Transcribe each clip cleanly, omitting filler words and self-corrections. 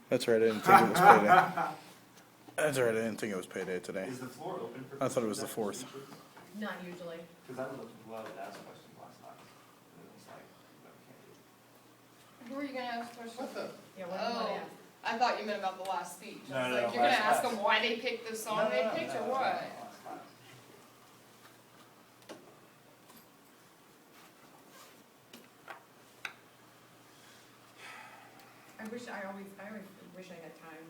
That's right, I didn't think it was payday. That's right, I didn't think it was payday today. Is the floor open for? I thought it was the 4th. Not usually. Because I would love to ask questions last night. And it was like, no, we can't do it. Who are you gonna ask questions? What the? Yeah, what do you want to Oh, ask? I thought you meant about the last speech. I No, was no, like, no, you're gonna last ask class. them why they picked the song they picked or what? Last class. I always wish I had time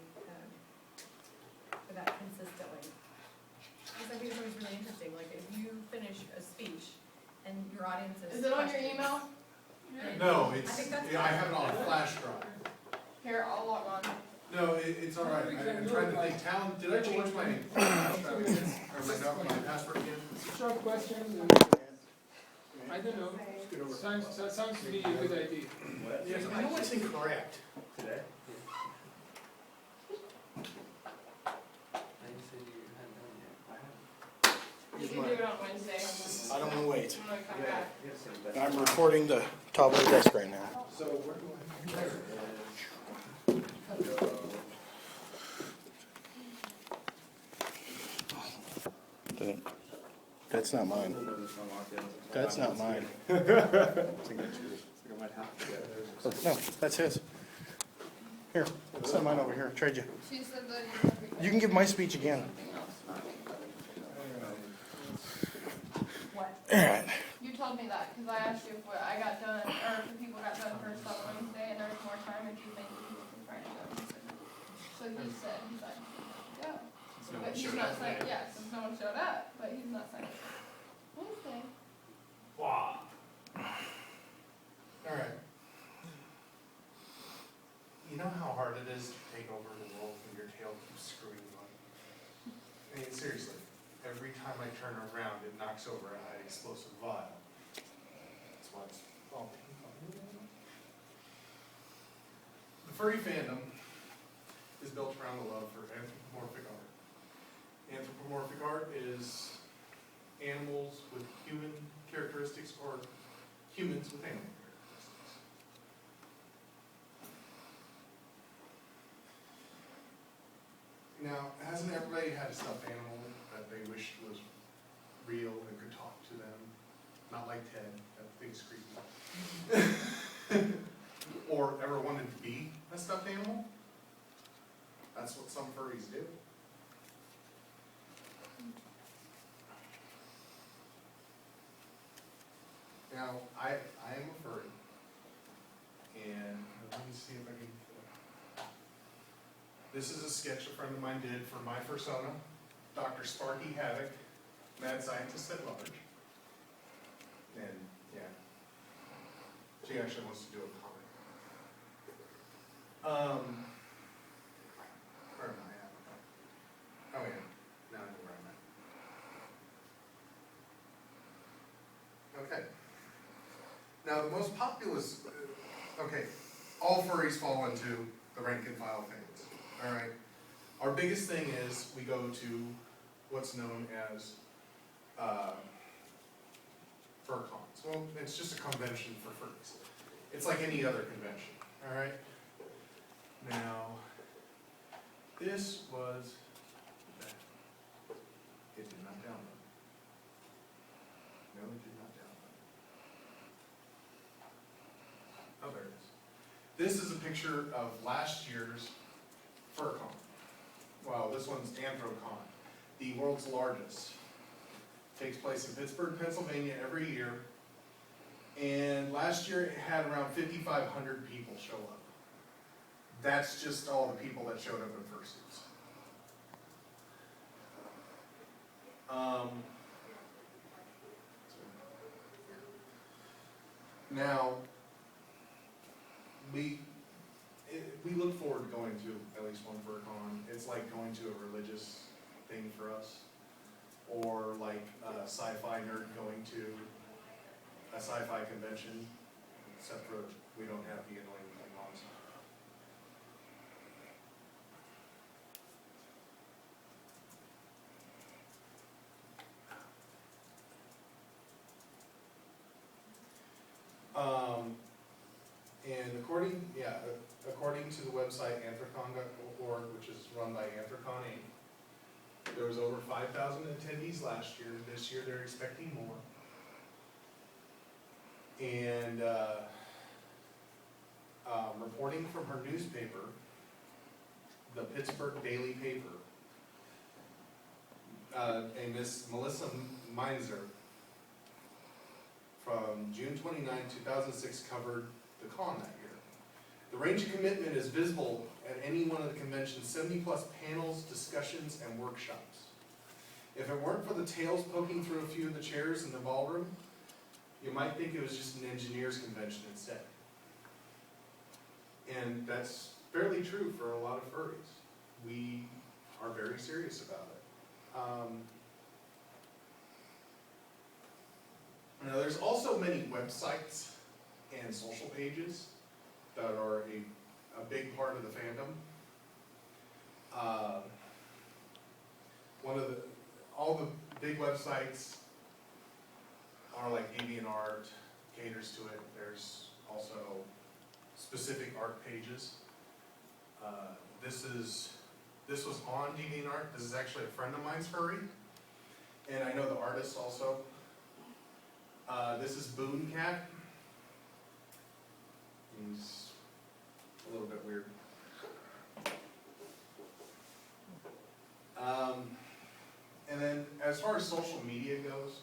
for that consistently. Because I think it's always really interesting, like if you finish a speech and your audience is. Is it on your questioning- email? No, I it's, think that's yeah, I have it on a flash drive. Here, I'll log on. No, it's all right. I'm trying to think, Talon, did I change my flash drive again? Or my password again? Short questions, I don't know, sounds to me a good idea. Yes, I know what's incorrect. Today? You can do it on Wednesday. I don't wanna wait. I'm gonna come back. I'm recording the top of the desk right now. So where do That's not mine. That's not mine. No, that's his. Here, send mine over here, trade you. She said that You can give my speech again. What? Alright. You told me that, because I asked you if what I got done, or if the people got done first on Wednesday, and there was more time, if you think the people can try to go. So he said, he's like, go. But he's not saying, yeah, since no one showed up, but he's not saying. Wednesday. Wow. All right. You know how hard it is to take over the world when your tail keeps screwing on? I mean, seriously, every time I turn around, it knocks over a high explosive vial. That's why it's all pink on. The furry fandom is built around the love for anthropomorphic art. Anthropomorphic art is animals with human characteristics or humans with animal characteristics. Now, hasn't everybody had a stuffed animal that they wished was real and could talk to them? Not like Ted, that thing's creepy. Or ever wanted to be a stuffed animal? That's what some furries do. Now, I am a furry, and let me see if I can. This is a sketch a friend of mine did for my persona, Dr. Sparky Havoc, mad scientist at large. And yeah, she actually wants to do a comic. Where am I at? Oh yeah, now I know where I'm at. Okay. Now, the most populous, okay, all furries fall into the rank and file things, all right? Our biggest thing is we go to what's known as fur cons. Well, it's just a convention for furries. It's like any other convention, all right? Now, this was, it did not download. No, it did not download. Oh, there it is. This is a picture of last year's FurCon. Well, this one's AnthroCon, the world's largest. Takes place in Pittsburgh, Pennsylvania every year. And last year it had around 5,500 people show up. That's just all the people that showed up in fursuits. Now, we look forward to going to at least one FurCon. It's like going to a religious thing for us, or like a sci-fi nerd going to a sci-fi convention, except for we don't have the annoying Klingons. And according to the website anthrocon.org, which is run by Anthrocon Inc., there was over 5,000 attendees last year. This year they're expecting more. And reporting from her newspaper, the Pittsburgh Daily Paper, a Miss Melissa Meinzer from June 29, 2006 covered the con that year. The range of commitment is visible at any one of the convention's 70 plus panels, discussions, and workshops. If it weren't for the tails poking through a few of the chairs in the ballroom, you might think it was just an engineers convention instead. And that's fairly true for a lot of furries. We are very serious about it. Now there's also many websites and social pages that are a big part of the fandom. All the big websites are like DeviantArt, caters to it. There's also specific art pages. This was on DeviantArt. This is actually a friend of mine's furry, and I know the artist also. This is Boone Cat. He's a little bit weird. And then as far as social media goes,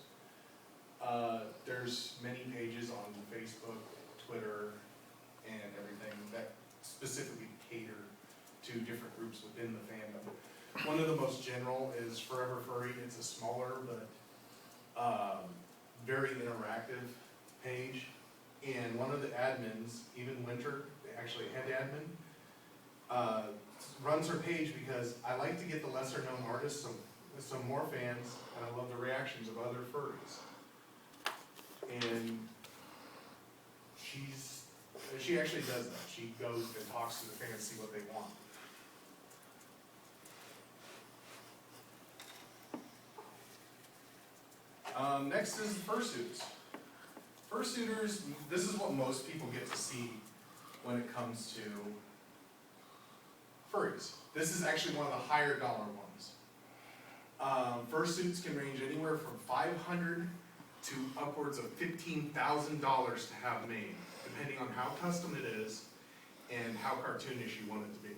there's many pages on Facebook, Twitter, and everything that specifically cater to different groups within the fandom. One of the most general is Forever Furry. It's a smaller but very interactive page. And one of the admins, even Winter, actually a head admin, runs her page because I like to get the lesser known artists some more fans, and I love the reactions of other furries. And she actually does that. She goes and talks to the fans, see what they want. Next is fursuits. Fursuiters, this is what most people get to see when it comes to furries. This is actually one of the higher dollar ones. Fursuits can range anywhere from $500 to upwards of $15,000 to have made, depending on how custom it is and how cartoonish you want it to be.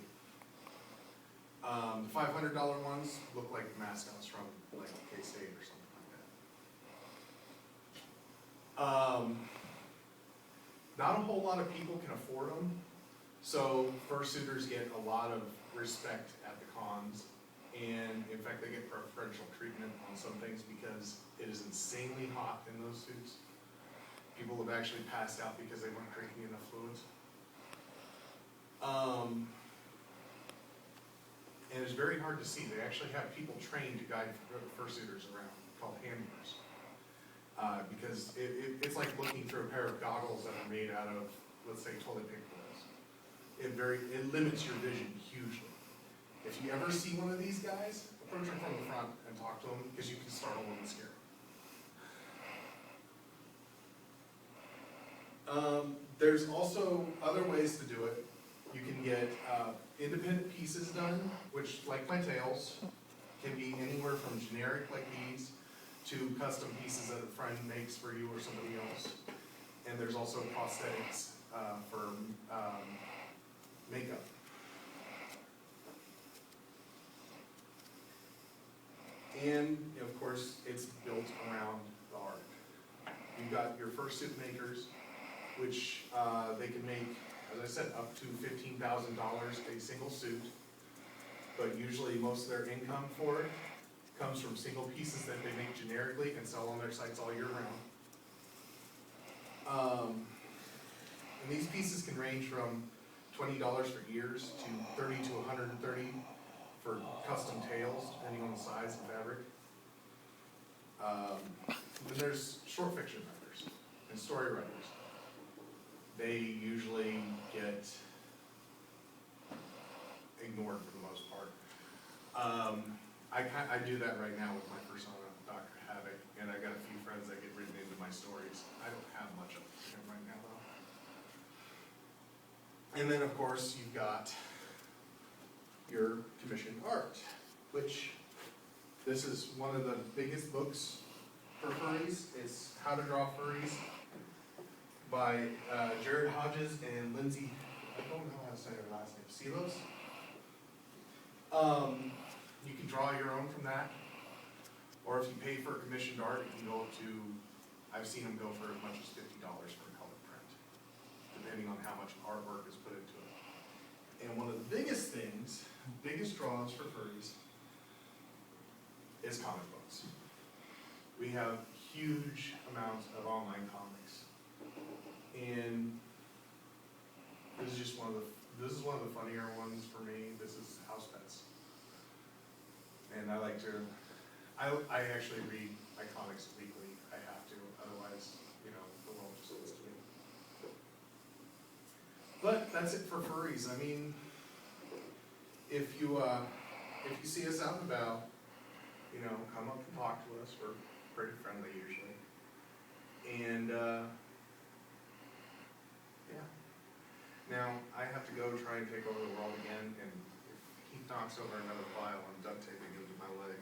The $500 ones look like mascots from like K-State or something like that. Not a whole lot of people can afford them, so fursuiters get a lot of respect at the cons, and in fact they get preferential treatment on some things because it is insanely hot in those suits. People have actually passed out because they weren't drinking enough fluids. And it's very hard to see. They actually have people trained to guide fursuiters around, called handlers. Because it's like looking through a pair of goggles that are made out of, let's say, toilet paper rolls. It limits your vision hugely. If you ever see one of these guys, approach them from the front and talk to them because you can startle them and scare them. There's also other ways to do it. You can get independent pieces done, which, like my tails, can be anywhere from generic like these to custom pieces that a friend makes for you or somebody else. And there's also prosthetics for makeup. And of course, it's built around the art. You've got your fursuit makers, which they can make, as I said, up to $15,000 a single suit. But usually most of their income for it comes from single pieces that they make generically and sell on their sites all year round. And these pieces can range from $20 for ears to $30 to $130 for custom tails, depending on the size and fabric. Then there's short fiction writers and story writers. They usually get ignored for the most part. I do that right now with my persona, Dr. Havoc, and I got a few friends that get written into my stories. I don't have much of him right now though. And then, of course, you've got your commissioned art, which this is one of the biggest books for furries. It's How to Draw Furries by Jared Hodges and Lindsay, I don't know how to say her last name, Silos. You can draw your own from that, or if you pay for commissioned art, you can go up to, I've seen them go for as much as $50 for a color print, depending on how much artwork is put into it. And one of the biggest things, biggest draws for furries, is comic books. We have huge amounts of online comics, and this is just one of the funnier ones for me. This is House Pets, and I like to. I actually read my comics weekly. I have to, otherwise, you know, the world just listens to me. But that's it for furries. I mean, if you see us out and about, you know, come up and talk to us. We're pretty friendly usually. And yeah. Now I have to go try and take over the world again, and if he knocks over another file, I'm duct taping him to my leg.